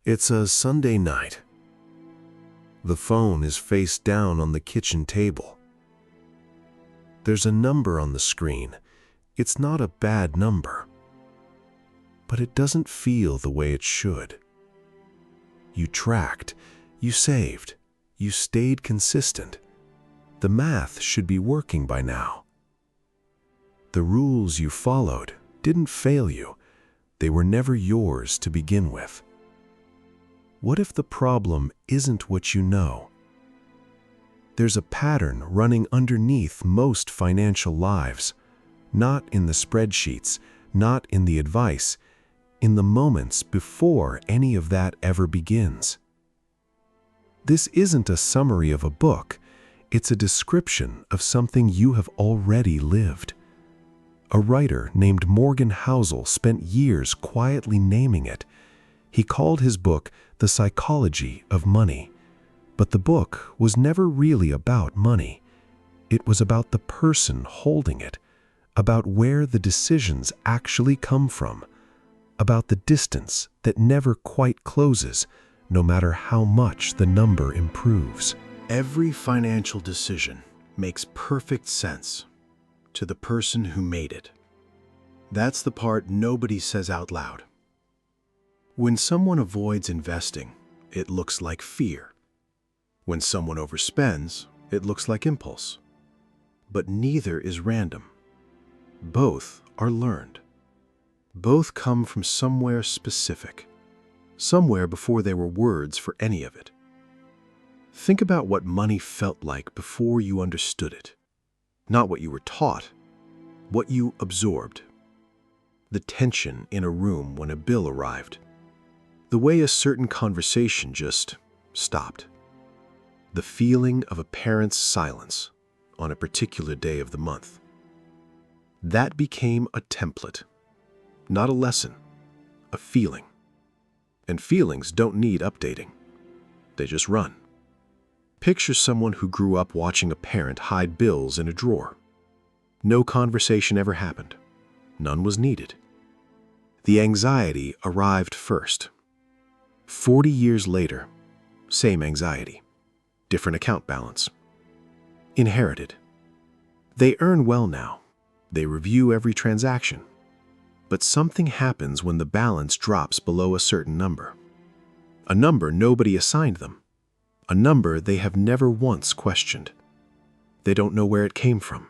It's a Sunday night. The phone is face down on the kitchen table. There's a number on the screen. It's not a bad number, but it doesn't feel the way it should. You tracked, you saved, you stayed consistent. The math should be working by now. The rules you followed didn't fail you. They were never yours to begin with. What if the problem isn't what you know? There's a pattern running underneath most financial lives, not in the spreadsheets, not in the advice, in the moments before any of that ever begins. This isn't a summary of a book, it's a description of something you have already lived. A writer named Morgan Housel spent years quietly naming it. He called his book The Psychology of Money. But the book was never really about money. It was about the person holding it, about where the decisions actually come from, about the distance that never quite closes, no matter how much the number improves. Every financial decision makes perfect sense to the person who made it. That's the part nobody says out loud. When someone avoids investing, it looks like fear. When someone overspends, it looks like impulse. But neither is random. Both are learned. Both come from somewhere specific, somewhere before there were words for any of it. Think about what money felt like before you understood it. Not what you were taught, what you absorbed. The tension in a room when a bill arrived. The way a certain conversation just stopped. The feeling of a parent's silence on a particular day of the month. That became a template, not a lesson, a feeling. And feelings don't need updating. They just run. Picture someone who grew up watching a parent hide bills in a drawer. No conversation ever happened. None was needed. The anxiety arrived first. 40 years later, same anxiety. Different account balance. Inherited. They earn well now. They review every transaction. But something happens when the balance drops below a certain number. A number nobody assigned them. A number they have never once questioned. They don't know where it came from.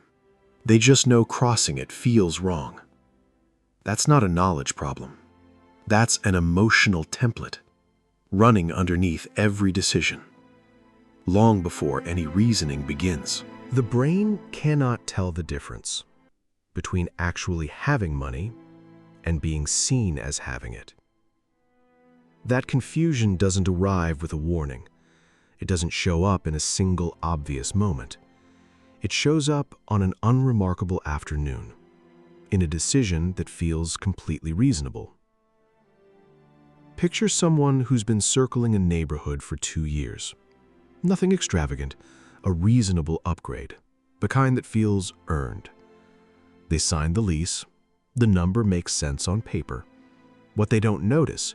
They just know crossing it feels wrong. That's not a knowledge problem. That's an emotional template, running underneath every decision, long before any reasoning begins. The brain cannot tell the difference between actually having money and being seen as having it. That confusion doesn't arrive with a warning. It doesn't show up in a single obvious moment. It shows up on an unremarkable afternoon, in a decision that feels completely reasonable. Picture someone who's been circling a neighborhood for 2 years. Nothing extravagant, a reasonable upgrade, the kind that feels earned. They signed the lease. The number makes sense on paper. What they don't notice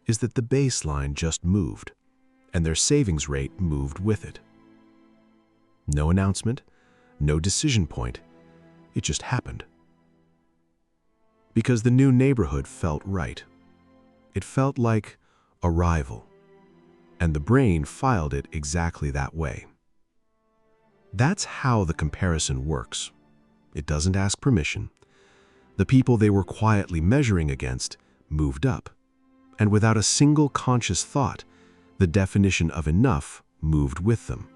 is that the baseline just moved, and their savings rate moved with it. No announcement, no decision point. It just happened. Because the new neighborhood felt right. It felt like arrival, and the brain filed it exactly that way. That's how the comparison works. It doesn't ask permission. The people they were quietly measuring against moved up, and without a single conscious thought, the definition of enough moved with them.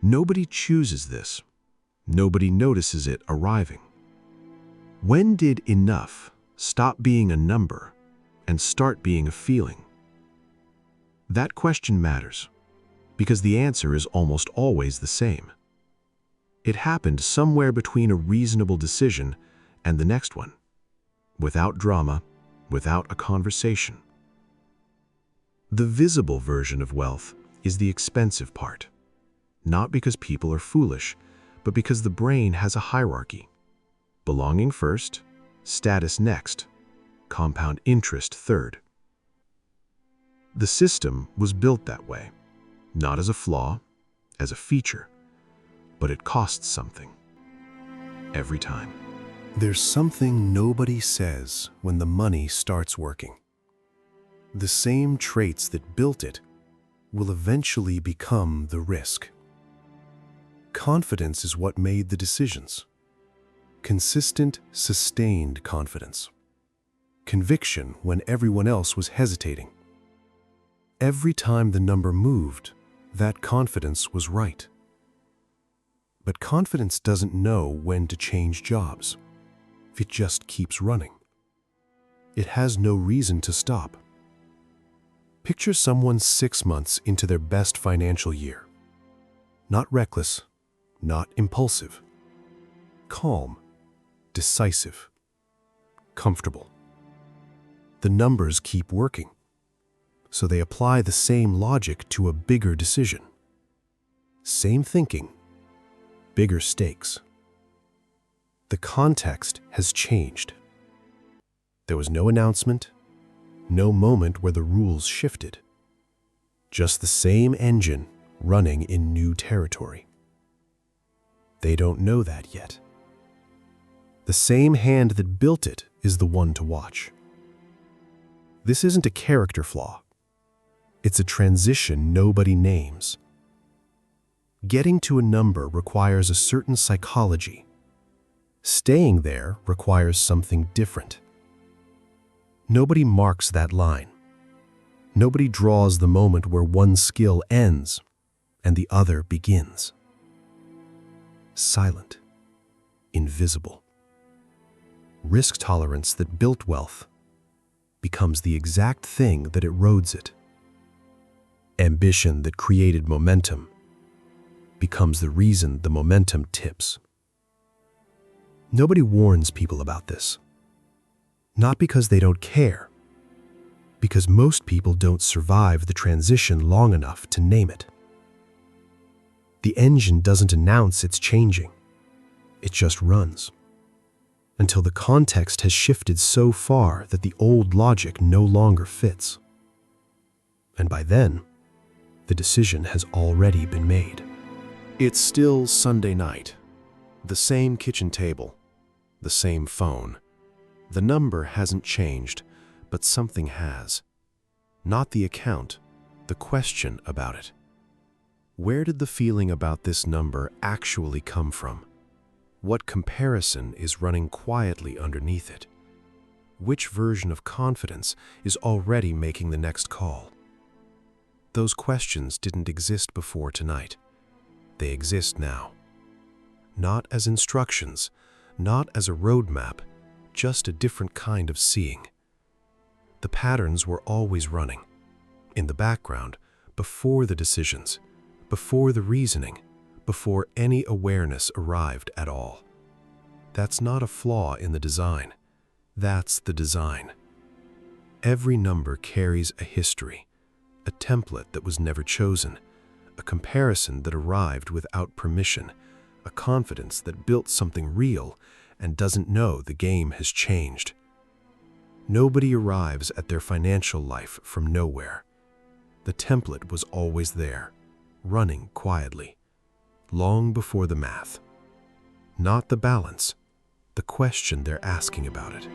Nobody chooses this. Nobody notices it arriving. When did enough stop being a number and start being a feeling? That question matters, because the answer is almost always the same. It happened somewhere between a reasonable decision and the next one, without drama, without a conversation. The visible version of wealth is the expensive part, not because people are foolish, but because the brain has a hierarchy. Belonging first, status next, compound interest third. The system was built that way, not as a flaw, as a feature, but it costs something. Every time. There's something nobody says when the money starts working. The same traits that built it will eventually become the risk. Confidence is what made the decisions. Consistent, sustained confidence. Conviction when everyone else was hesitating. Every time the number moved, that confidence was right. But confidence doesn't know when to change jobs. It just keeps running. It has no reason to stop. Picture someone 6 months into their best financial year. Not reckless, not impulsive. Calm, decisive, comfortable. The numbers keep working, so they apply the same logic to a bigger decision. Same thinking, bigger stakes. The context has changed. There was no announcement, no moment where the rules shifted. Just the same engine running in new territory. They don't know that yet. The same hand that built it is the one to watch. This isn't a character flaw. It's a transition nobody names. Getting to a number requires a certain psychology. Staying there requires something different. Nobody marks that line. Nobody draws the moment where one skill ends and the other begins. Silent, invisible. Risk tolerance that built wealth becomes the exact thing that erodes it. Ambition that created momentum becomes the reason the momentum tips. Nobody warns people about this. Not because they don't care, because most people don't survive the transition long enough to name it. The engine doesn't announce it's changing. It just runs. Until the context has shifted so far that the old logic no longer fits. And by then, the decision has already been made. It's still Sunday night. The same kitchen table. The same phone. The number hasn't changed, but something has. Not the account, the question about it. Where did the feeling about this number actually come from? What comparison is running quietly underneath it? Which version of confidence is already making the next call? Those questions didn't exist before tonight. They exist now. Not as instructions, not as a roadmap, just a different kind of seeing. The patterns were always running, in the background, before the decisions, before the reasoning, before any awareness arrived at all. That's not a flaw in the design. That's the design. Every number carries a history, a template that was never chosen, a comparison that arrived without permission, a confidence that built something real and doesn't know the game has changed. Nobody arrives at their financial life from nowhere. The template was always there, running quietly, long before the math. Not the balance, the question they're asking about it.